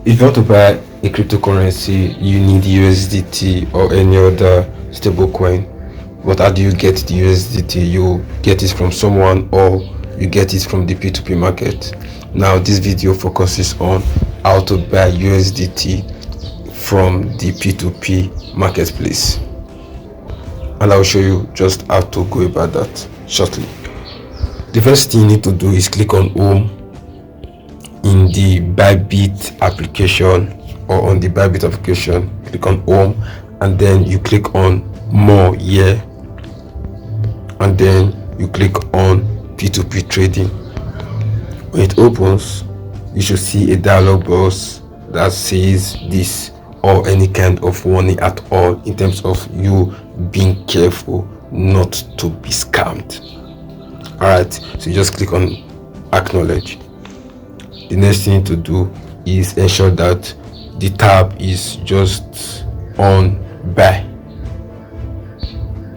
If you want to buy a cryptocurrency, you need USDT or any other stablecoin. But how do you get the USDT? You get it from someone, or you get it from the p2p market. Now this video focuses on how to buy USDT from the p2p marketplace, and I'll show you just how to go about that shortly. The first thing you need to do is click on home in the bybit application, or on the bybit application, click on home, and then you click on more here, and then you click on p2p trading. When it opens, you should see a dialog box that says this, or any kind of warning at all, in terms of you being careful not to be scammed. Alright, so you just click on acknowledge. The next thing to do is ensure that the tab is just on buy.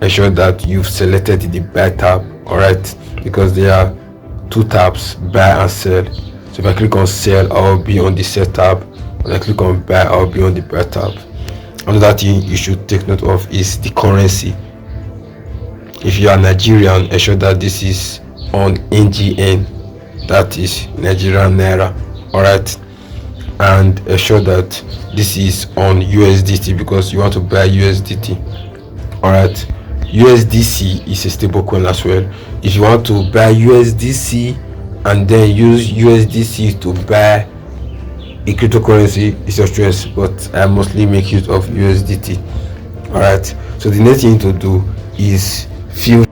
Ensure that you've selected the buy tab, alright, because there are two tabs, buy and sell. So if I click on sell, I'll be on the sell tab. When I click on buy, I'll be on the buy tab. Another thing you should take note of is the currency. If you are Nigerian, ensure that this is on NGN, that is Nigerian Naira, alright, and ensure that this is on USDT because you want to buy USDT, alright. USDC is a stable coin as well. If you want to buy USDC and then use USDC to buy a cryptocurrency, it's your choice, but I mostly make use of USDT. Alright, so the next thing to do is fill